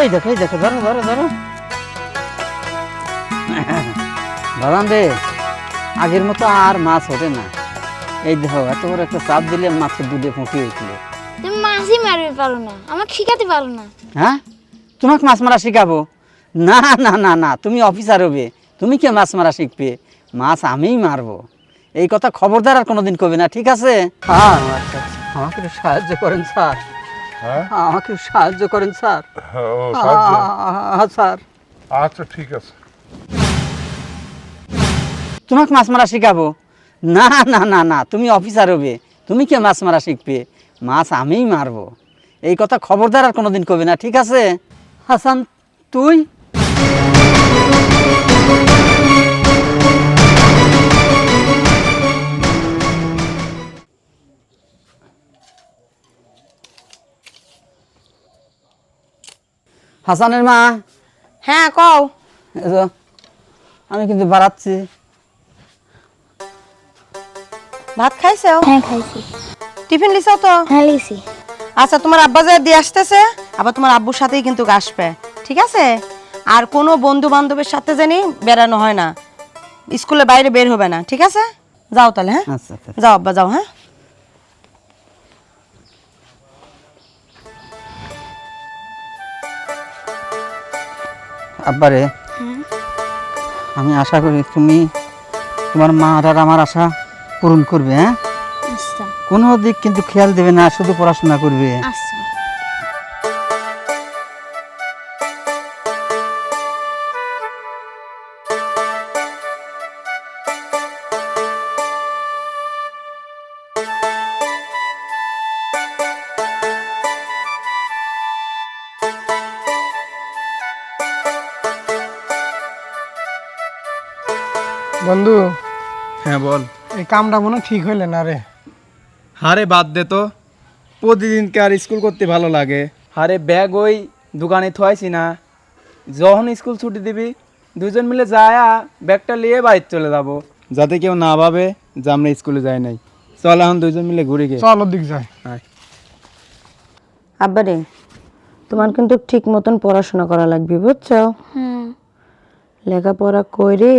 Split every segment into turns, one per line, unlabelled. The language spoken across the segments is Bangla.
এই দেখো ধরো ধরো ধরো বাদাম রে, আগের মতো আর মাছ ওঠে না। এই দেখো এত বড় একটা চাপ দিলে মাত্র দুধে ফুটিয়ে উঠলে।
তুমি মাছই মারবে পারো না, আমাকে শিখাতে পারো না।
হ্যাঁ, তোমাকে মাছ মারা শিখাবো? না না না না, তুমি অফিসার হবে, তুমি কে মাছ মারা শিখবে? মাছ আমিই মারবো, এই কথা খবরদার আর কোনোদিন কবে না, ঠিক আছে? হ্যাঁ আচ্ছা, আমাকে একটু সাহায্য করেন স্যার।
হ্যাঁ
আমাকে একটু সাহায্য করেন স্যার।
ও সাহায্য।
স্যার
আচ্ছা ঠিক আছে।
তোমাকে মাছ মারা শিখাবো? না না না না, তুমি অফিসার হবে, তুমি কে মাছ মারা শিখবে? মাছ আমিই মারবো, এই কথা খবরদার আর কোনোদিন কবে না, ঠিক আছে? হাসান তুই? হাসানের মা?
হ্যাঁ কও।
এই যে, আমি কিন্তু বাড়াচ্ছি।
ভাত খাইছো?
হ্যাঁ খাইছি।
টিফিন লিছো তো?
হ্যাঁ লিছি।
আচ্ছা তোমার আব্বা যা দিয়ে আসতেছে, আবার তোমার আব্বুর সাথেই কিন্তু আসবে, ঠিক আছে? আর কোনো বন্ধু বান্ধবের সাথে জানি বেরানো হয় না, স্কুলের বাইরে বের হবে না, ঠিক আছে? যাও তাহলে। হ্যাঁ
আচ্ছা আচ্ছা।
যাও আব্বা যাও। হ্যাঁ
আব্বারে, আমি আশা করি তুমি তোমার মা আর আমার আশা পূরণ করবে। হ্যাঁ,
আচ্ছা
কোনো দিক কিন্তু খেয়াল দেবে না, শুধু পড়াশোনা করবে।
আচ্ছা।
বন্ধু,
হ্যাঁ বল।
এই কামটা মনে হয় ঠিক হইলে না রে।
আরে বাদ দে তো, প্রতিদিনকে আর স্কুল করতে ভালো লাগে? আরে ব্যাগ ওই দোকানে থুয়াইছি না, যখন স্কুল ছুটি দিবি দুজন মিলে যায় ব্যাগটা নিয়ে বাইরে চলে যাব, যাতে কেউ না ভাবে যে আমরা স্কুলে যাই নাই। চল এখন দুজন মিলে ঘুরে গে।
চল ওর দিক যায়।
আব্বা রে, তোমার কিন্তু ঠিক মতন পড়াশোনা করা লাগবে, বুঝছো?
হুম।
লেখাপড়া করে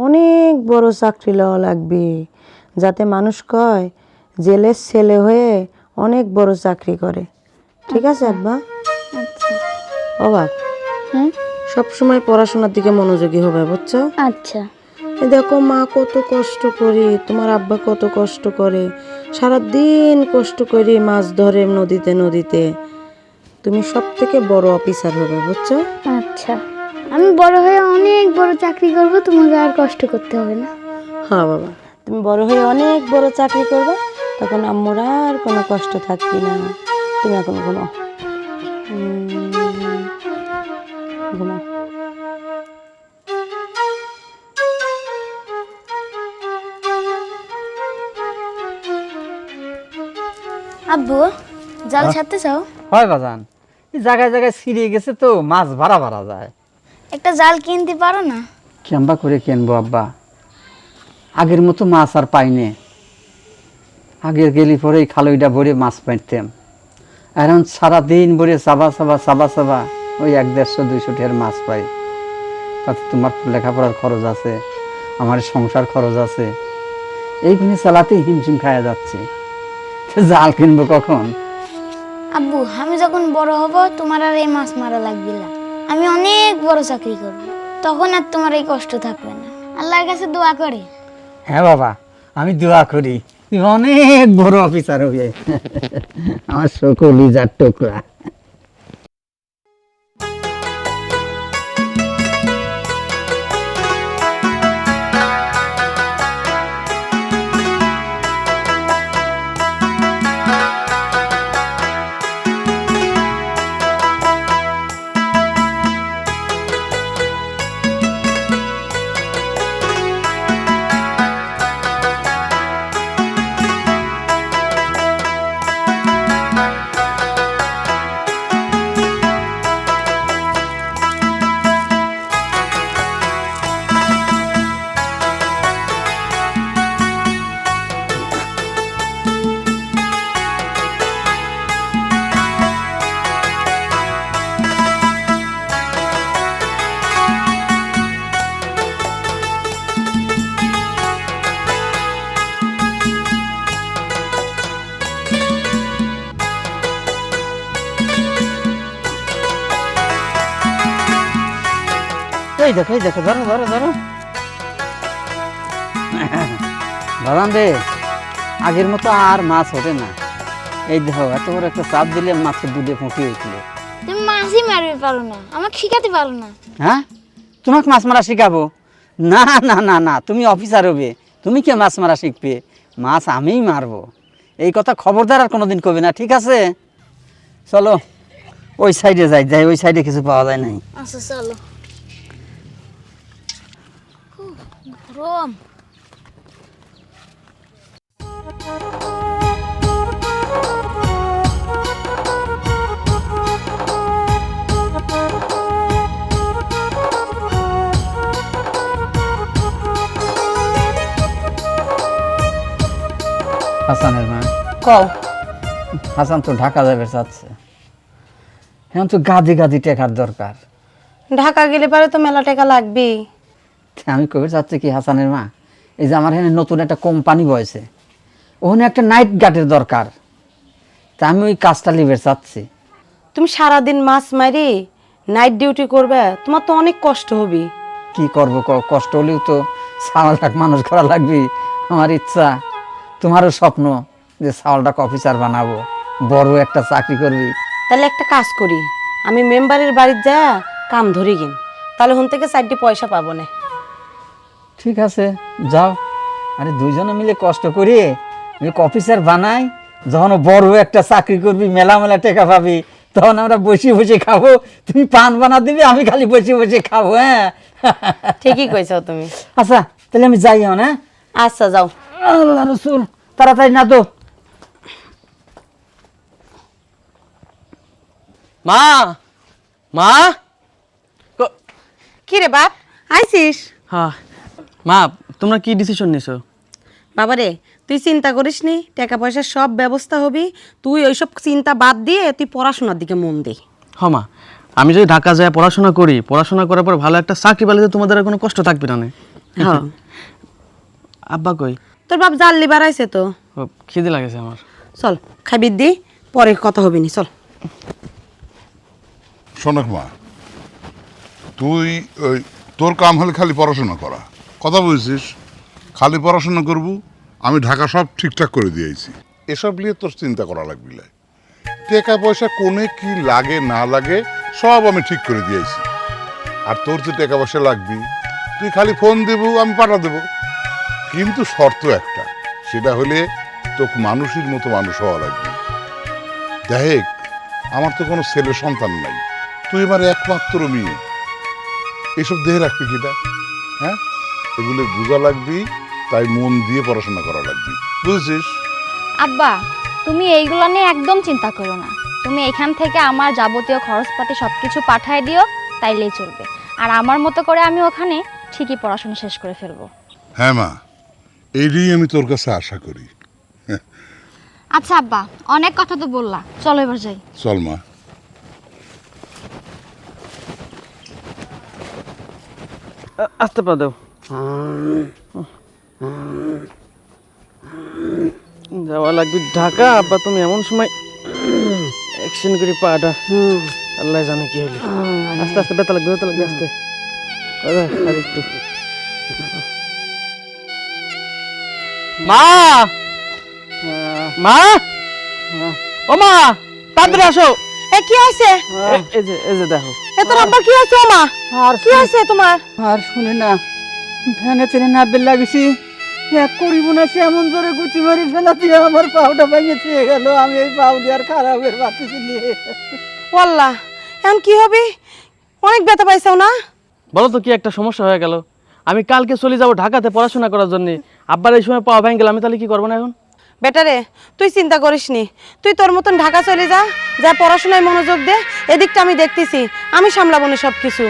অনেক বড় চাকরি লওয়া লাগবে, যাতে মানুষ কয় জেলের ছেলে হয়ে অনেক বড় চাকরি করে, ঠিক আছে আব্বা?
আচ্ছা।
অবাক
হুম।
সবসময় পড়াশোনার দিকে মনোযোগী হবে, বুঝছো?
আচ্ছা।
এই দেখো মা কত কষ্ট করে, তোমার আব্বা কত কষ্ট করে, সারাদিন কষ্ট করে মাছ ধরে নদীতে নদীতে। তুমি সব থেকে বড় অফিসার হবে, বুঝছো?
আচ্ছা, আমি বড় হয়ে অনেক বড় চাকরি করব, তোমাকে আর কষ্ট করতে হবে না।
হ্যাঁ বাবা, তুমি বড় হয়ে অনেক বড় চাকরি করবে, তখন আম্মুর আর কোনো কষ্ট থাকবে না। তুমি এখন ঘুমাও, ঘুমাও।
আব্বু, জাল ছাড়তে চাও?
হয় বাজান, এই জায়গায় জায়গায় ছিঁড়ে গেছে তো, মাছ ভাড়া ভাড়া যায়।
একটা জাল কিনতে পারো না?
কেমবা করে কিনবো আব্বা, আগের মতো মাছ আর পাইনে। আগের গেলি পরে খালইটা ভরে মাছ পাইতাম, এখন সারাদিন ভরে চাবা চাবা চাবা চাবা ওই 100-150 টের মাছ পাই। তাতে তোমার লেখাপড়ার খরচ আছে, আমার সংসার খরচ আছে, এইগুলি চালাতেই হিমশিম খাওয়া যাচ্ছে। জাল কিনবো কখন?
আব্বু, আমি যখন বড় হব তোমার আর এই মাছ মারা লাগবে না, আমি অনেক বড় চাকরি করব, তখন আর তোমার এই কষ্ট থাকবে না। আল্লাহর কাছে দোয়া করে।
হ্যাঁ বাবা, আমি দোয়া করি তুই অনেক বড় অফিসার হবে। আমার সকলি যার টুকরা। এই দেখো ধরো বাবান রে, আগের মতো আর মাছ ওঠে না। এই দেখো এত বড় একটা চাপ দিলে মাছ দুধে ফুঁকে উঠলে।
তুমি মাছই মারবে পারো না, আমাকে শিখাতে পারো না।
হ্যাঁ, তোমাকে মাছ মারা শিখাবো? না না না না, তুমি অফিসার হবে, তুমি কে মাছ মারা শিখবে? মাছ আমিই মারবো, এই কথা খবরদার আর কোনোদিন কবে না, ঠিক আছে? চলো ওই সাইডে যাই, ওই সাইডে কিছু পাওয়া যায় নাই।
আচ্ছা চলো। গরম।
হাসানের মা,
কও।
হাসান তো ঢাকা যাবে চাচ্ছে, এখন তো গাদি টেকার দরকার।
ঢাকা গেলে পারে তো মেলা টাকা লাগবেই।
আমি কবে চাচ্ছি কি হাসানের মা, এই যে আমার এখানে নতুন একটা কোম্পানি বয়েছে, ওখানে একটা নাইট গার্ডের দরকার, তা আমি ওই কাজটা লিবে চাচ্ছি।
তুমি সারাদিন মাছ মারি নাইট ডিউটি করবে, তোমার তো অনেক কষ্ট হবে।
কি করব, কষ্ট হলেও তো 6 লাখ মানুষ করা লাগবে। আমার ইচ্ছা, তোমারও স্বপ্ন যে সাওয়ালটাকে অফিসার বানাবো, বড় একটা চাকরি করবি।
তাহলে একটা কাজ করি, আমি মেম্বারের বাড়ির যা কাম ধরি কিন, তাহলে হন থেকে 4টি পয়সা পাবো না।
ঠিক আছে যাও, আরে দুইজনে মিলে কষ্ট করি অফিসার বানাই, যখন বড় একটা চাকরি করবি, মেলা টাকা পাবি, তখন আমরা বসে খাবো, তুমি পান বানা দিবি, আমি খালি বসে খাবো। হ্যাঁ
ঠিকই কইছো তুমি।
আচ্ছা তাহলে আমি যাই এখন। হ্যাঁ
আচ্ছা যাও।
আল্লাহ রসুল, তাড়াতাড়ি না তো।
মা, মা,
কি রে বাপ, আইছিস?
হ্যাঁ মা, তোমরা কি ডিসিশন নিছো?
বাবারে তুই চিন্তা করিস নি, টাকা পয়সার সব ব্যবস্থা হবি, তুই ওইসব চিন্তা বাদ দিয়ে তুই পড়াশোনার দিকে মন দে।
হ মা, আমি যদি ঢাকা যায় পড়াশোনা করি, পড়াশোনা করার পর ভালো একটা চাকরি পেলে তো তোমাদের আর কোনো কষ্ট থাকবে না।
হ্যাঁ।
আব্বা কই?
তোর বাপ জাল্লি বাড়াইছে তো।
ও, খিদে লাগেছে আমার।
চল খাবি দি, পরে কথা হবে নি, চল।
শোনক মা, তুই ওই তোর কাম হলে খালি পড়াশোনা করা, কথা বলছিস, খালি পড়াশোনা করব, আমি ঢাকা সব ঠিকঠাক করে দিয়েছি। এসব নিয়ে তোর চিন্তা করা লাগবে না। টাকা পয়সা কোনে কি লাগে না লাগে সব আমি ঠিক করে দিয়েছি। আর তোর যে টাকা পয়সা লাগবে তুই খালি ফোন দেবো, আমি পাঠা দেবো। কিন্তু শর্ত একটা, সেটা হলে তোকে মানুষের মতো মানুষ হওয়া লাগবে। দেখ, আমার তো কোনো ছেলে সন্তান নাই, তুই আমার একমাত্র মেয়ে, এসব দেহে রাখবি কিটা? হ্যাঁ, এগুলো বোঝা লাগবি, তাই মন দিয়ে পড়াশোনা করা লাগবে, বুঝেছিস?
আব্বা, তুমি এইগুলো নিয়ে একদম চিন্তা করো না। তুমি এখান থেকে আমার যাবতীয় খরচপাতি সবকিছু পাঠায় দিও, তাইলেই চলবে। আর আমার মতো করে আমি ওখানে ঠিকই পড়াশোনা শেষ করে ফেলবো।
হ্যাঁ মা, এইটাই আমি তোর কাছে আশা করি।
আচ্ছা আব্বা, অনেক কথা তো বললা, চলো এবার যাই।
চল মা।
আসতে পা দাও। যাওয়া লাগবে ঢাকা। আব্বা তুমি এমন সময় অ্যাকশন করে পাটা, আল্লাহ জানে কি হলো। আস্তে আস্তে ব্যথা লাগবে আস্তে। আর একটু। মা, মা, ও মা, তাড়াতাড়ি আসো।
এ কি হয়েছে?
এই যে দেখো।
এ তোর আব্বার কি হয়েছে? মা,
আর
কি হয়েছে তোমার?
আর শুনে না, ভ্যানে চেনে না বেল গেছি, এক করিব না সে এমন জোরে গুচি মারি ফেলা দিয়ে আমার পাউটা ভেঙে ছুঁয়ে গেল। আমি এই পাউ দিয়ে আর খারাপের বাতিছি নিয়ে।
ওয়াল্লাহ, এখন কি হবে? অনেক ব্যথা পাইছাও না?
বলো তো কি একটা সমস্যা হয়ে গেল। আমি কালকে চলে যাব ঢাকাতে পড়াশোনা করার জন্য, আব্বার এই সময় পাওয়া ভেঙে গেল, আমি তাহলে কি করবো না এখন?
বেটারে তুই চিন্তা করিস নি, তুই তোর মতন ঢাকা চলে যা, যা পড়াশোনায় মনোযোগ দে, এদিকটা আমি দেখতেছি, আমি সামলাবো না সব কিছু।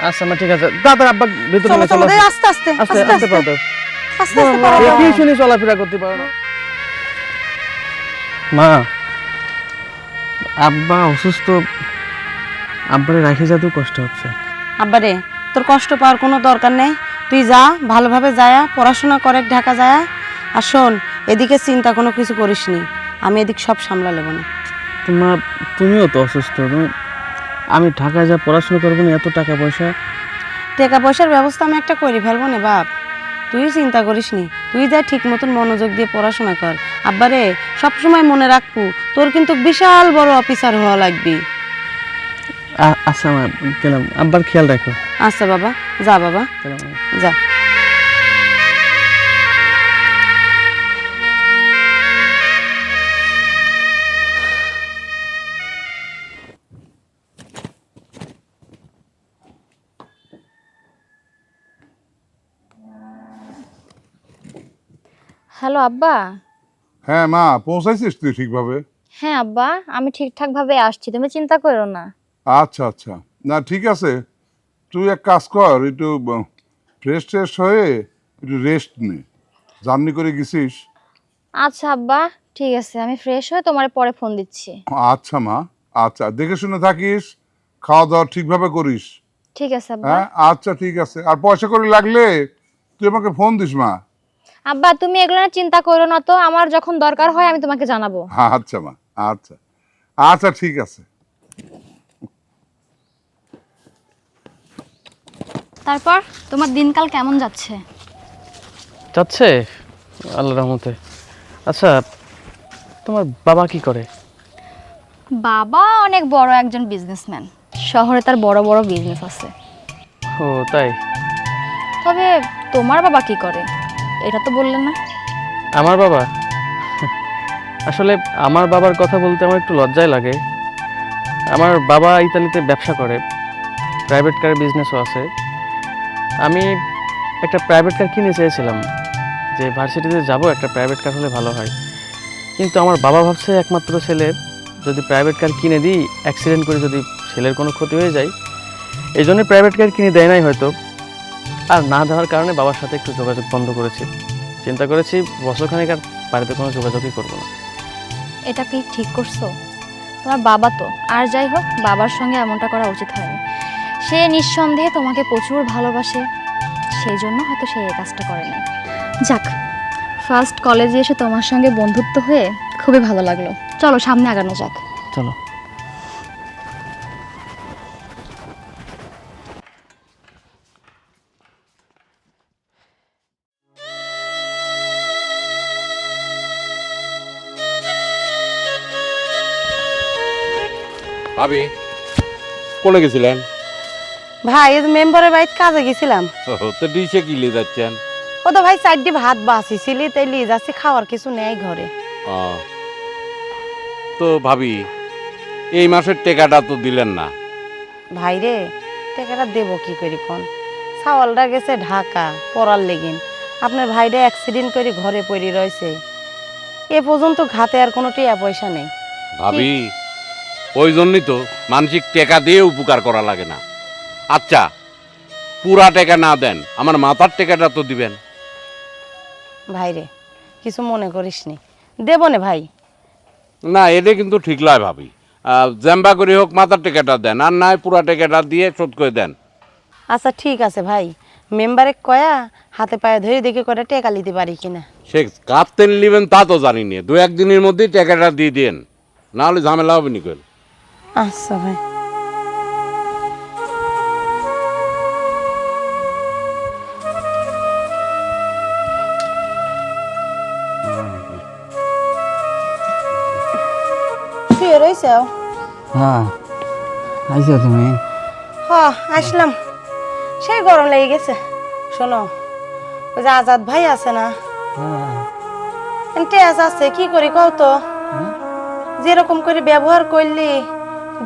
আচ্ছা মা, ঠিক আছে, তাড়াতাড়ি আব্বা ভিতরে
চলো
নিয়ে
চলো,
চলো।
এই আস্তে আস্তে
আস্তে
আস্তে
আস্তে পাও দাও।
আস্তে আস্তে পারো।
কি শুনি চলাফেরা করতে পারো না। মা, আব্বা অসুস্থ, আব্বারে রাখে যেতেও কষ্ট হচ্ছে।
আব্বারে তোর কষ্ট পাওয়ার কোনো দরকার নেই, তুই যা, ভালোভাবে যায়া পড়াশোনা করে ঢাকা যায়া। আর শোন, এদিকে চিন্তা কোনো কিছু করিস নি, আমি এদিক সব সামলা নেব না।
মা, তুমিও তো অসুস্থ, আমি ঢাকায় যা পড়াশোনা করবো না, এত টাকা পয়সা।
টাকা পয়সার ব্যবস্থা আমি একটা করে ফেলবো না বাপ, তুই চিন্তা করিস নি, তুই যা ঠিক মতন মনোযোগ দিয়ে পড়াশোনা কর। আব্বারে সবসময় মনে রাখবো তোর কিন্তু বিশাল বড় অফিসার হওয়া লাগবে।
আচ্ছা মা, গেলাম। আব্বার খেয়াল রাখো।
আচ্ছা বাবা, যা বাবা, যা।
হ্যালো আব্বা।
হ্যাঁ মা, পৌঁছাইছিস তুই ঠিকভাবে?
হ্যাঁ আব্বা, আমি ঠিকঠাক ভাবে আসছি, তুমি চিন্তা করো না।
আচ্ছা আচ্ছা, না ঠিক আছে। তুই এক কাজ কর, একটু ফ্রেশ ট্রেশ হয়ে একটু রেস্ট নে, জার্নি করে গেছিস।
আচ্ছা আব্বা, ঠিক আছে, আমি ফ্রেশ হয়ে তোমার পরে ফোন দিচ্ছি।
আচ্ছা মা, আচ্ছা দেখে শুনে থাকিস, খাওয়া দাওয়া ঠিকভাবে করিস।
ঠিক আছে আব্বা।
হ্যাঁ আচ্ছা ঠিক আছে, আর পয়সা করে লাগলে তুই আমাকে ফোন দিস মা।
আব্বা তুমি এগুলো নিয়ে চিন্তা করো না তো, আমার যখন দরকার হয় আমি তোমাকে জানাবো।
আচ্ছা মা, আচ্ছা আচ্ছা ঠিক আছে।
তারপর তোমার দিনকাল কেমন যাচ্ছে?
যাচ্ছে আল্লাহর রহমতে। আচ্ছা, তোমার বাবা কি করে?
বাবা অনেক বড় একজন বিজনেসম্যান, শহরে তার বড় বড় বিজনেস আছে।
ও তাই?
তবে তোমার বাবা কি করে এটা তো বললে না।
আমার বাবা আসলে আমার বাবার কথা বলতে আমার একটু লজ্জাই লাগে। আমার বাবা ইতালিতে ব্যবসা করে, প্রাইভেট কার বিজনেসও আছে। আমি একটা প্রাইভেট কার কিনে চেয়েছিলাম যে ভার্সিটিতে যাব, একটা প্রাইভেট কার হলে ভালো হয়। কিন্তু আমার বাবা ভাবছে একমাত্র ছেলে, যদি প্রাইভেট কার কিনে দিই অ্যাক্সিডেন্ট করে যদি ছেলের কোনো ক্ষতি হয়ে যায়, এই জন্য প্রাইভেট কার কিনে দেয় নাই হয়তো। আর না দেওয়ার কারণে বাবার সাথে একটু যোগাযোগ বন্ধ করেছি। চিন্তা করেছি বছরখানেক আর বাড়িতে কোনো যোগাযোগই করবো না।
এটা কি ঠিক করছো? তোমার বাবা তো, আর যাই হোক বাবার সঙ্গে এমনটা করা উচিত হয়নি। সে নিঃসন্দেহে তোমাকে প্রচুর ভালোবাসে, সেই জন্য হয়তো সে এই কাজটা করে নাই। যাক, ফার্স্ট কলেজে এসে তোমার সঙ্গে বন্ধুত্ব হয়ে খুবই ভালো লাগলো। চলো সামনে আগানো যাক।
চলো।
ভাবি কোনে গেছিলেন?
ভাই এই মেম্বারের বাড়িতে কাজে গেছিলাম।
তো ডিশে কি লিয়ে যাচ্ছেন?
ও তো ভাই চারটি ভাত বাঁচিছিলি, তাই লিয়ে যাচ্ছি, খাওয়ার কিছু নেই ঘরে।
তো ভাবি এই মাসের টাকাটা তো দিলেন না।
ভাই রে, টাকাটা দেবো কি করি কোন? চাওয়ালটা গেছে ঢাকা পড়ার লেগিন, আপনার ভাইটা অ্যাক্সিডেন্ট করে ঘরে পড়ে রয়েছে। এ পর্যন্ত ঘাতে আর কোনো টিয়া পয়সা নেই।
ভাবি ওই জন্যই তো মানসিক টাকা দিয়ে উপকার করা লাগে না। আচ্ছা পুরা টাকা না দেন, আমার মাথার টাকাটা তো দিবেন।
ভাই রে, কিছু মনে করিস নি, দেবো না ভাই।
না এটা কিন্তু ঠিক লয় ভাবি, জ্যাম্বা করে হোক মাথার টাকাটা দেন, আর নাই পুরা টাকাটা দিয়ে শোধ করে দেন।
আচ্ছা ঠিক আছে ভাই, মেম্বারে কয়া হাতে পায়ে ধরে দেখে কটা টেকা নিতে পারি কিনা।
সে কাঁদতেন নেবেন তা তো জানি না, দু একদিনের মধ্যেই টাকাটা দিয়ে দেন, না হলে ঝামেলা হবে নি কেন।
আচ্ছা ভাই। শুয়ে রয়েছে?
হ্যাঁ, আইছো তুমি?
হ্যাঁ আসলাম, সেই গরম লেগে গেছে। শোনো, ওই যে আজাদ ভাই আছে না, টেস আছে, কি করি কও তো? যেরকম করে ব্যবহার করলি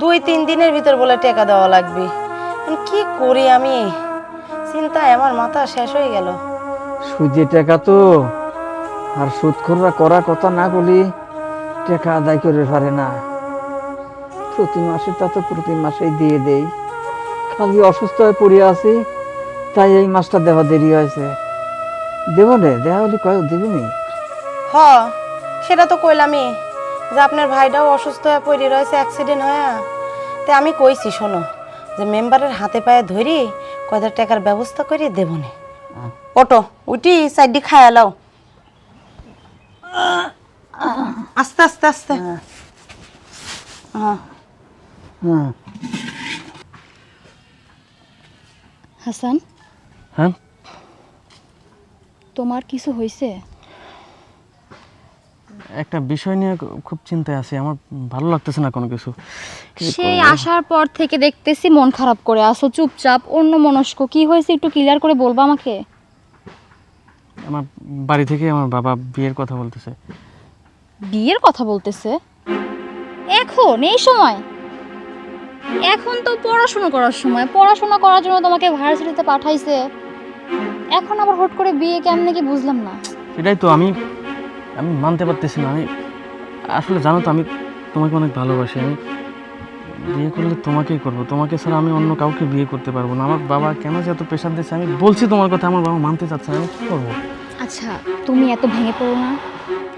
2-3 দিনের ভিতর বলে টাকা দেওয়া লাগবে। কি করি আমি, চিন্তায় আমার মাথা শেষ হয়ে গেল।
সুদের টাকা তো, আর সুদখোররা করা কথা না বলি টাকা আদায় করে পারে না। প্রতি মাসে তা তো প্রতি মাসেই দিয়ে দেই, খালি অসুস্থ হয়ে পড়ে আছি, তাই এই মাসটা দেওয়া দেরি হয়েছে। দেব রে, দেওয়া হলে কয় দিবিনি?
হ, সেটা তো কইলামই যে আপনার ভাইটাও অসুস্থ হয়ে পড়ে রয়েছে অ্যাক্সিডেন্ট হয়ে। তাই আমি কইছি শোনো, যে মেম্বারের হাতে পায়ে ধরি কয়টা টাকার ব্যবস্থা করে দেবো না। ওটো উঠি সাইডি খায়া লাও, আস্তে আস্তে আস্তে। হ্যাঁ
হ্যাঁ,
হাসান,
হ্যাঁ
তোমার কিছু হয়েছে?
একটা বিষয় নিয়ে খুব চিন্তায় আছি, আমার ভালো লাগতেছে না কোনো কিছু।
সেই আসার পর থেকে দেখতেছি মন খারাপ করে আসো, চুপচাপ অন্য মনস্ক। কি হয়েছে একটু ক্লিয়ার করে বলবা আমাকে?
আমার বাড়ি থেকে আমার বাবা বিয়ের কথা বলতেছে।
বিয়ের কথা বলতেছে? এখন এই সময়? এখন তো পড়াশোনা করার সময়, পড়াশোনা করার জন্য তোমাকে ভার্সিটিতে পাঠাইছে, এখন আবার হট করে বিয়ে কেমনে কি বুঝলাম না।
সেটাই তো আমি মানতে পারতেছি না। আমি আসলে জানো তো আমি তোমাকে অনেক ভালোবাসি। আমি বিয়ে করলে তোমাকেই করব, তোমাকে ছাড়া আমি অন্য কাউকে বিয়ে করতে পারবো না। আমার বাবা কেন যে এত প্রেশার দিচ্ছে, আমি বলছি তোমার কথা, আমার বাবা মানতে চাচ্ছে না, আমি কী করবো?
আচ্ছা তুমি এত ভেঙে পড়ো না,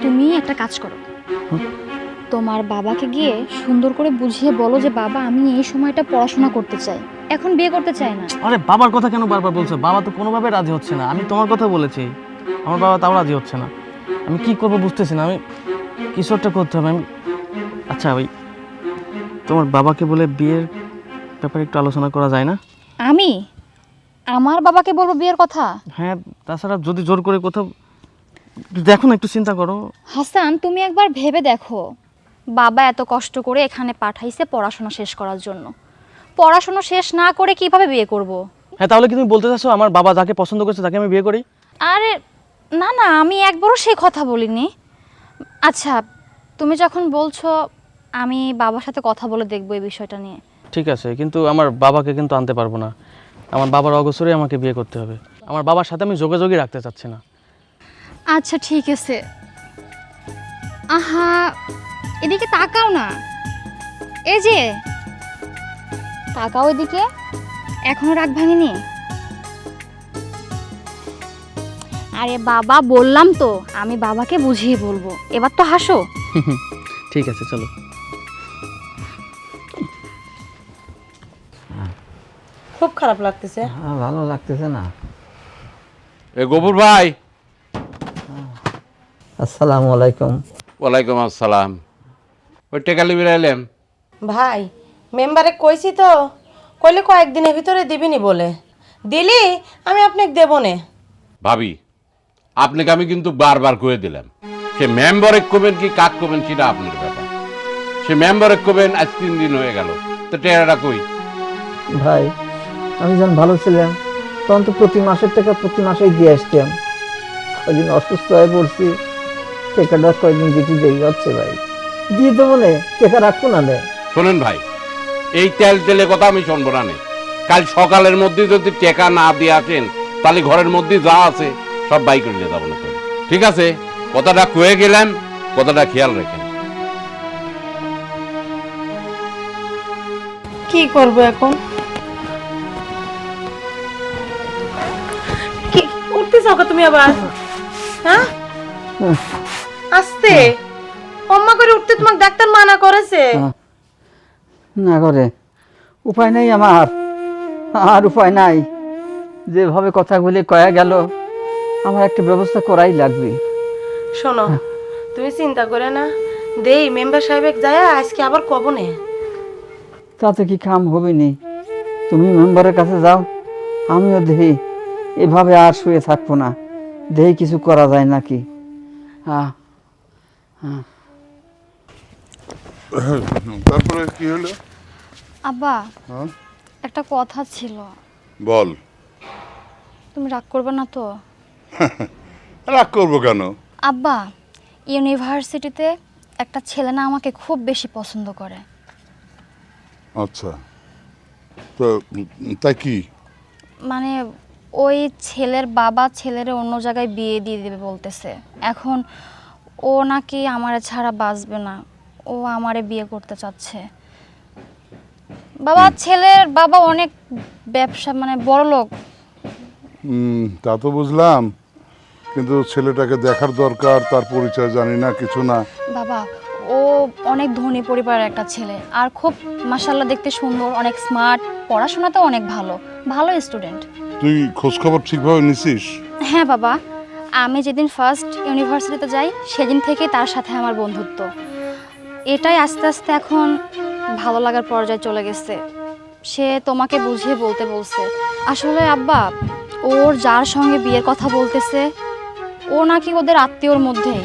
তুমি একটা কাজ করো, তোমার বাবাকে গিয়ে সুন্দর করে বুঝিয়ে বলো যে বাবা আমি এই সময়টা পড়াশোনা করতে চাই, এখন বিয়ে করতে চাই না।
আরে বাবার কথা কেন বারবার বলছো? বাবা তো কোনোভাবে রাজি হচ্ছে না। আমি তোমার কথা বলেছি, আমার বাবা তাও রাজি হচ্ছে না। আমি কি করবো বুঝতেছি না, আমি কিছু একটা করতে হবে। আমি আচ্ছা ওই তোমার বাবাকে বলে বিয়ের ব্যাপারে একটু আলোচনা করা যায় না?
আমি আমার বাবাকে বলবো বিয়ের কথা?
হ্যাঁ, তাছাড়া যদি জোর করে কোথাও, দেখো না, একটু চিন্তা করো।
হাসান তুমি একবার ভেবে দেখো, বাবা এত কষ্ট করে এখানে পাঠাইছে পড়াশোনা শেষ করার জন্য, পড়াশোনা শেষ না করে কিভাবে বিয়ে করব?
হ্যাঁ, তাহলে কি তুমি বলতে চাচ্ছো আমার বাবা যাকে পছন্দ করছে তাকে আমি বিয়ে করি?
আরে না না, আমি একবারও সেই কথা বলিনি। আচ্ছা তুমি যখন বলছো, আমি বাবার সাথে কথা বলে দেখবো এই বিষয়টা নিয়ে।
ঠিক আছে, কিন্তু আমার বাবাকে কিন্তু আনতে পারবো না। আমার বাবার অগোচরে আমাকে বিয়ে করতে হবে। আমার বাবার সাথে আমি যোগাযোগই রাখতে চাচ্ছি না।
আচ্ছা ঠিক আছে। আহা এদিকে তাকাও না, এই যে তাকাও এদিকে, এখনো রাগ ভাঙেনি? আরে বাবা বললাম তো, আমি বাবাকে বুঝিয়ে বলবো, এবার তো হাসো।
ঠিক আছে চলো।
খুব খারাপ লাগতেছে।
ভালো লাগতেছে না।
এ গফুর ভাই।
আসসালামু আলাইকুম।
ওয়ালাইকুম আসসালাম। ওই টেকালি বেরাইলেন?
ভাই মেম্বারে কইছি তো, কইলে কয়েকদিনের ভিতরে দিবিনি বলে, দিলি আমি আপনাকে দেবো নে।
ভাবি আপনাকে আমি কিন্তু বারবার কয়ে দিলাম, সে মেম্বারে কবেন কি কাক কবেন সেটা আপনার ব্যাপার। সে মেম্বারে কবেন আজ 3 দিন হয়ে গেল, তো টেরাটা কই?
ভাই আমি যখন ভালো ছিলাম তখন তো প্রতি মাসের টাকা প্রতি মাসেই দিয়ে আসতাম। কয়দিন অসুস্থ হয়ে পড়ছি, টাকাটা কয়দিন দিতে দেরি হচ্ছে ভাই। দিয়ে দেবো নে, টাকা রাখবো না নে।
শোনেন ভাই, এই তেল তেলে কথা আমি শুনবো না নে। কাল সকালের মধ্যে যদি টাকা না দিয়ে আসেন, তাহলে ঘরের মধ্যে যা আছে সব বাই করে নিয়ে যাবো না। ঠিক আছে, কথাটা কয়ে গেলাম, কথাটা খেয়াল রাখেন।
কি করবো এখন? কি উঠতে চাও তুমি আবার? হ্যাঁ আস্তে অম্মা করে উঠতে তোমাকে ডাক্তার মানা করেছে।
না করে উপায় নাই আমার, আর উপায় নাই। যেভাবে কথাগুলি কয়া গেল, আমার একটা ব্যবস্থা করাই লাগবে।
শোনো তুমি চিন্তা করে না, দেই মেম্বার সাহেব যায় আজকে আবার কব নে।
তাতে কি কাম হবে নি? তুমি মেম্বারের কাছে যাও, আমিও দেখি। এভাবে আর শুয়ে থাকবো না, দেখি কিছু করা যায় নাকি। হ্যাঁ হ্যাঁ।
তারপরে কি হলো?
আব্বা
হ্যাঁ
একটা কথা ছিল,
বল।
তুমি রাগ করবে না তো?
রাগ করবো কেন?
আব্বা ইউনিভার্সিটিতে একটা ছেলে না আমাকে খুব বেশি পছন্দ করে।
আচ্ছা, তো তাই কি?
মানে ওই ছেলের বাবা ছেলের অন্য জায়গায় বিয়ে দিয়ে দেবে বলতেছে। এখন ও নাকি আমারে ছাড়া বাঁচবে না, ও আমারে বিয়ে করতে চাচ্ছে। বাবা ছেলের বাবা অনেক ব্যবসা, মানে বড় লোক।
তা তো বুঝলাম, কিন্তু ছেলেটাকে দেখার দরকার, তার পরিচয় জানি না, কিছু না।
বাবা ও অনেক ধনী পরিবারের একটা ছেলে, আর খুব মাশাআল্লাহ দেখতে সুন্দর, অনেক স্মার্ট, পড়াশোনাতেও অনেক ভালো, ভালো স্টুডেন্ট।
তুই খোঁজখবর ঠিকভাবে নিছিস?
হ্যাঁ বাবা, আমি যেদিন ফার্স্ট ইউনিভার্সিটিতে যাই সেদিন থেকেই তার সাথে আমার বন্ধুত্ব। এটাই আস্তে আস্তে এখন ভালো লাগার পর্যায়ে চলে গেছে। সে তোমাকে বুঝিয়ে বলতে বলছে, আসলে আব্বা, ওর যার সঙ্গে বিয়ের কথা বলতেছে ও নাকি ওদের আত্মীয়র মধ্যেই,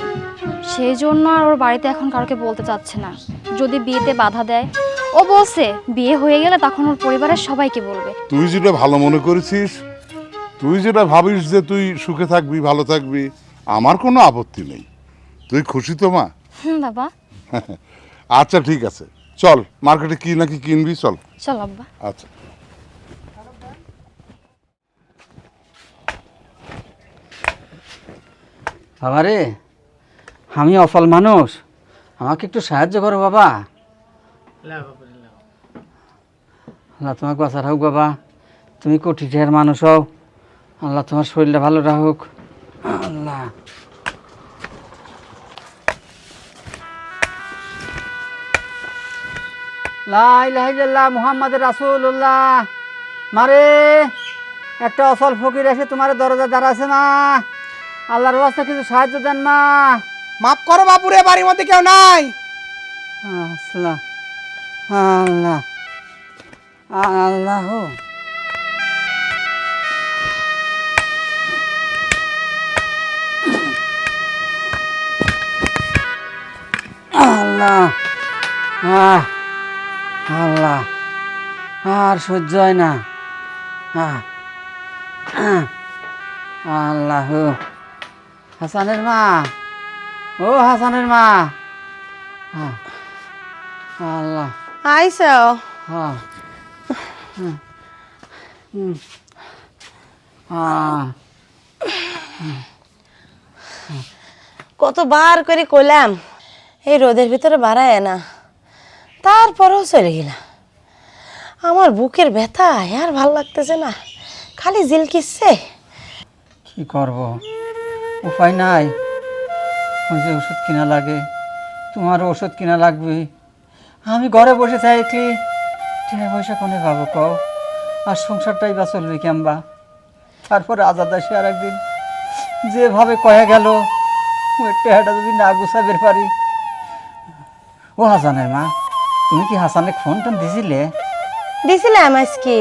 সেই জন্য আর ওর বাড়িতে এখন কাউকে বলতে চাচ্ছে না। যদি বিয়েতে বাধা দেয়, ও বলছে বিয়ে হয়ে গেলে তখন ওর পরিবারের সবাইকে বলবে।
তুই যেটা ভালো মনে করেছিস, তুই যেটা ভাবিস যে তুই সুখে থাকবি, ভালো থাকবি, আমার কোনো আপত্তি নেই। তুই খুশি তো মা?
বাবা
আচ্ছা ঠিক আছে, চল মার্কেটে কি নাকি কিনবি, চল।
চল আব্বা।
আচ্ছা।
বাবা রে, আমি অফল মানুষ, আমাকে একটু সাহায্য করো বাবা। আল্লাহ তোমাকে বাঁচা রাখুক বাবা, তুমি কোটি টাকার মানুষ হও, আল্লাহ তোমার শরীরটা ভালো রাখুক। আল্লাহ লা ইলাহা ইল্লাল্লাহ মুহাম্মাদুর রাসূলুল্লাহ। মারে একটা অসল ফকির এসে তোমার দরজা দাঁড়াছে মা, আল্লাহর রাস্তা কিছু সাহায্য দেন মা।
মাফ করো বাপুরে, বাড়ির মধ্যে কেউ নাই।
আল্লাহ আল্লাহ আল্লাহ আল্লাহ আল্লাহ, আর সহ্য হয় না। আল্লাহ, হাসানের মা, ও হাসানের মা। আল্লাহ
আইসো।
হ্যাঁ
কতবার করে কইলাম এই রোদের ভিতরে বাড়ায় না, তারপরেও চলে গেলাম। আমার বুকের ব্যথা আর ভাল লাগতেছে না, খালি জিলকিচ্ছে।
কি করব, উপায় নাই। ওই যে ওষুধ কিনা লাগে, তোমারও ওষুধ কিনা লাগবে। আমি ঘরে বসে থাকি, টাকা পয়সা কোনে পাবো কও? আর সংসারটাই বা চলবে কেমবা? তারপরে আজাদ আসে আর একদিন যেভাবে কয়ে গেল, ওই টাকাটা যদি না গুছাবে পারি। ও হাসানের মা, তুমি কি হাসানে ফোন টোন দিছিলে?
দিছিলাম আজকে,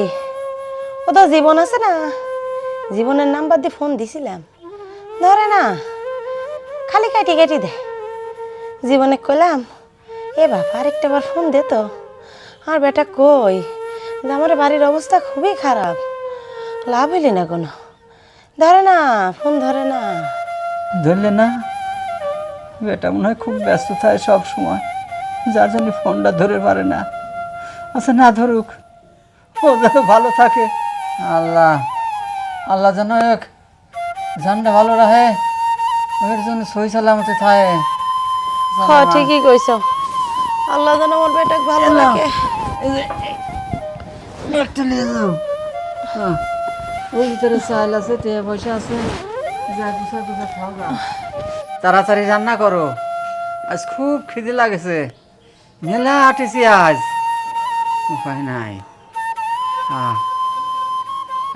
ও তো জীবন আছে না, জীবনের নাম্বার দিয়ে ফোন দিছিলাম, ধরে না, খালি কাটি কাটি দে। জীবনে কইলাম এ বাবা আরেকটা বার ফোন দে তো, আর বেটা কই যে আমার বাড়ির অবস্থা খুবই খারাপ, লাভ হইলি না কোনো, ধরে না, ফোন ধরে না।
ধরলে না? বেটা মনে হয় খুব ব্যস্ত থাকে সব সময়, যার জন্য ফোনটা ধরে পারে না। আচ্ছা না ধরুক, ও যেন ভালো থাকে। আল্লাহ আল্লাহ যেন এক জানটা ভালো রাখে, ওর জন্য সহি সালামতে থাকে।
হ্যাঁ ঠিকই কইছ, আল্লাহ যেন আমার বেটাকে ভালো রাখে।
একটা নিয়ে যাও। ওই ভিতরে চাল আছে, টাকা পয়সা আছে, যা গুছা গুছা খাও গা। তাড়াতাড়ি রান্না করো, আজ খুব খিদে লাগেছে, মেলা হাঁটেছি আজ, উপায় নাই।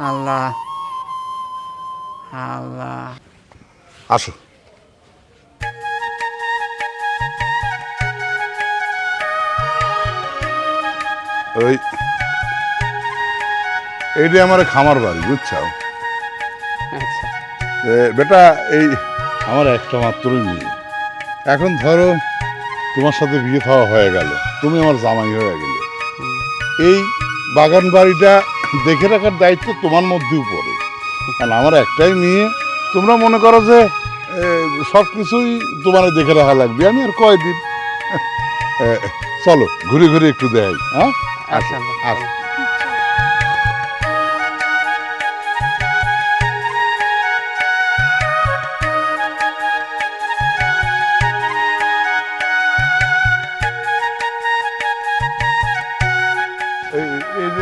আল্লাহ আল্লাহ।
আসো। ওই এইটা আমার খামার বাড়ি, বুঝছাও?
আচ্ছা
বেটা, এই আমার একটা মাত্রই মেয়ে। এখন ধরো তোমার সাথে বিয়ে খাওয়া হয়ে গেল, তুমি আমার জামাই হয়ে গেলে, এই বাগান বাড়িটা দেখে রাখার দায়িত্ব তোমার মধ্যেও পড়ে। কারণ আমার একটাই মেয়ে, তোমরা মনে করো যে সব কিছুই তোমার দেখে রাখা লাগবে। আমি আর কয়দিন, চলো ঘুরে ঘুরে একটু দেখাই। হ্যাঁ
আচ্ছা
আচ্ছা।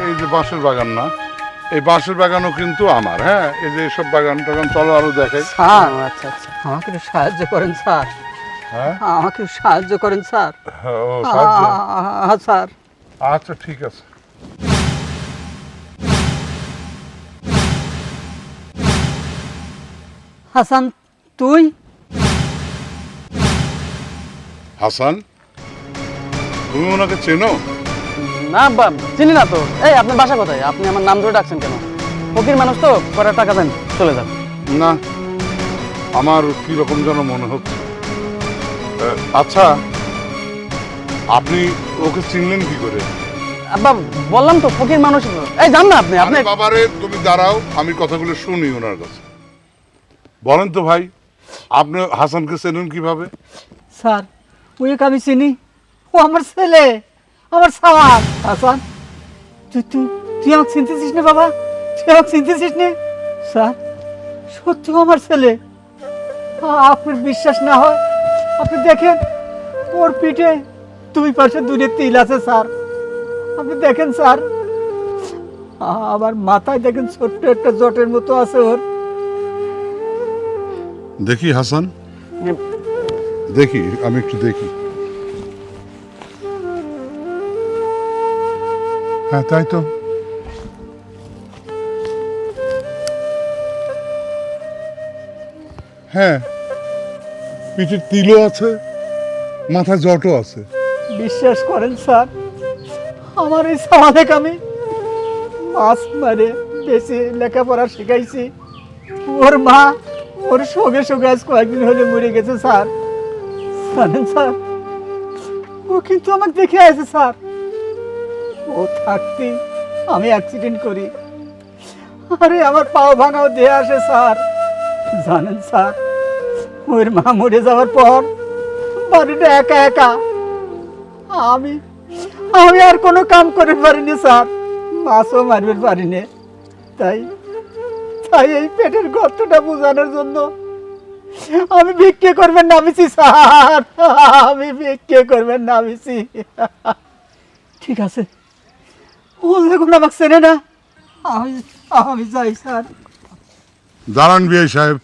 এই যে বাঁশের বাগান না, এই বাঁশের বাগানও কিন্তু আমার। হ্যাঁ, এই যে এইসব বাগান টাগান, চলো আরো দেখাই।
স্যার, আচ্ছা আচ্ছা, আমাকে একটু সাহায্য করেন স্যার।
হ্যাঁ,
আমাকে একটু সাহায্য করেন স্যার।
ও সাহায্য?
স্যার
আচ্ছা ঠিক আছে।
হাসান, তুই?
হাসান, তুমি ওনাকে চেনো?
না চিনি না তো। এই আপনার বাসা কোথায়? আপনি আমার নাম ধরে ডাকছেন কেন? ফকির মানুষ তো করার টাকা দেন চলে যান।
না, আমার কি রকম যেন মনে হচ্ছে। আচ্ছা, আপনি ওকে চিনলেন কি করে?
আব্বা বললাম তো ফকির মানুষ। এই যান না আপনি আপনি
আরে বাবারে, তুমি দাঁড়াও, আমি কথাগুলো শুনি ওনার কাছে। বলেন তো ভাই, আপনি হাসানকে চেনেন কিভাবে?
স্যার ওকে আমি চিনি, ও আমার ছেলে, আমার সাওয়ার। হাসান, তুই তুই তুই আমাকে চিনতেছিস না বাবা? তুই আমাকে চিনতেছিস না? স্যার সত্যি ও আমার ছেলে। আপনার বিশ্বাস না হয় আপনি দেখেন, ওর পিঠে 2 পাশে 2 তিল আছে স্যার। আপনি দেখেন স্যার, আমার মাথায় দেখেন ছোট্ট একটা জটের মতো আছে ওর।
দেখি হাসান, দেখি, আমি একটু দেখি। হ্যাঁ তাই তো। হ্যাঁ, পিঠের তিলও আছে, মাথায় জটও আছে।
বিশ্বাস করেন স্যার, আমার এই সামানেক আমি মাছ মারে বেশি লেখাপড়া শিখাইছি। ওর মা ওর সঙ্গে সঙ্গে আজ কয়েকদিন হলে মরে গেছে স্যার। জানেন স্যার, ও কিন্তু আমাকে দেখে আছে স্যার। ও থাকতে আমি অ্যাক্সিডেন্ট করি, আরে আমার পাও ভাঙাও দিয়ে আসে স্যার। জানেন স্যার, ওর মা মরে যাওয়ার পর বাড়িটা একা একা, আমি আমি আর কোনো কাম করতে পারিনি স্যার, মাছও মারতে পারিনি। তাই তাই এই পেটের গর্তটা বোঝানোর জন্য আমি ভিক্ষে করবেন নামিছি স্যার, আমি ভিক্ষে করবেন নামিছি। ঠিক আছে, ও যখন আমাকে চেনে না, আমি আমি যাই স্যার।
দাঁড়ান বিআই সাহেব,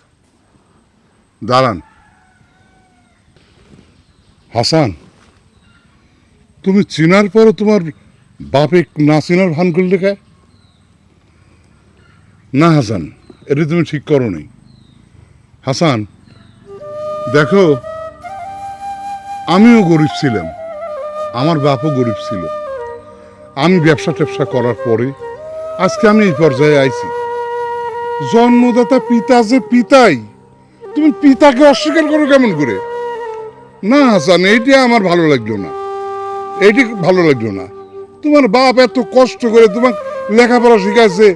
দাঁড়ান। হাসান, তুমি চিনার পরও তোমার বাপে না চিনার ভান করলে কে? না হাসান, এটা তুমি ঠিক করো নি। হাসান দেখো, আমিও গরিব ছিলাম, আমার বাপও গরিব ছিল। আমি ব্যবসা ট্যাবসা করার পরে আজকে আমি এই পর্যায়ে আইছি। জন্মদাতা পিতা যে পিতাই, তুমি পিতাকে অস্বীকার করো কেমন করে? না হাসান, এইটা আমার ভালো লাগলো না, এইটি ভালো লাগলো না। তোমার বাপ এত কষ্ট করে তোমাকে লেখাপড়া শিখাইছে,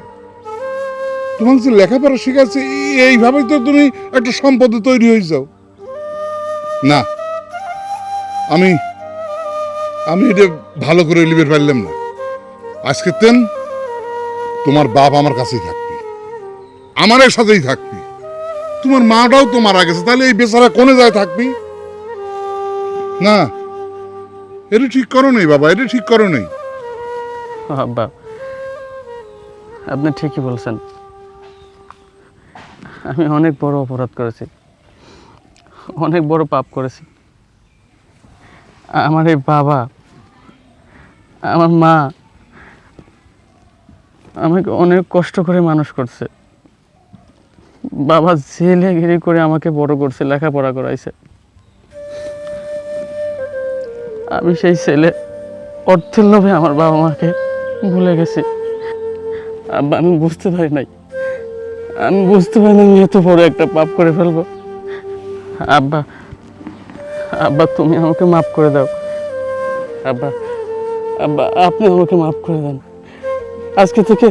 তোমাকে যে লেখাপড়া শিখাইছে, এইভাবেই তো তুমি একটা সম্পদে তৈরি হয়ে যাও। না, আমি আমি এটা ভালো করে লিখে পারলাম না। আজকে তেন তোমার বাপ আমার কাছেই থাকবি, আমার সাথেই থাকবি। তোমার মাটাও তো মারা গেছে, তাহলে এই বেচারা কোনে যায় থাকবি? না, এটা ঠিক করো নেই বাবা, এটা ঠিক করো নেই।
আব্বা আপনি ঠিকই বলছেন, আমি অনেক বড় অপরাধ করেছি, অনেক বড় পাপ করেছি। আমার এই বাবা, আমার মা আমাকে অনেক কষ্ট করে মানুষ করছে। বাবা জেলেগিরি করে আমাকে বড় করছে, লেখাপড়া করাইছে। আমি সেই ছেলে, অর্থের লোভে আমার বাবা মাকে ভুলে গেছি। আব্বা আমি বুঝতে পারি নাই, আমি বুঝতে পারি না আমি এত বড় একটা পাপ করে ফেলবো। আব্বা আব্বা তুমি আমাকে মাফ করে দাও। আব্বা আব্বা আপনি আমাকে মাফ করে দেন। আজকে থেকে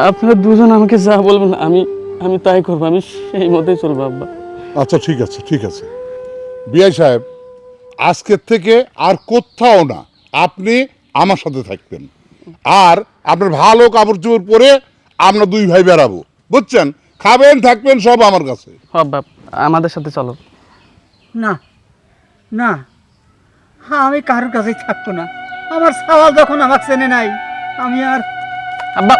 আপনারা দুজন আমাকে যা বলবেন আমি আমি তাই করবো, আমি সেই মতেই চলবো আব্বা।
আচ্ছা ঠিক আছে, ঠিক আছে বিআই সাহেব, আজকের থেকে আর কোথাও না, আপনি আমার সাথে থাকবেন। আর আপনার ভালো কাপড় চোপড় পরে আমরা 2 ভাই বেড়াবো, বুঝছেন? খাবেন থাকবেন সব আমার কাছে।
আব্বা আমাদের সাথে চলো।
না না, আমি কারোর কাছেই থাকবো না। আমার সাওয়াল যখন আমাকে চেনে নাই, আমি আর
আব্বা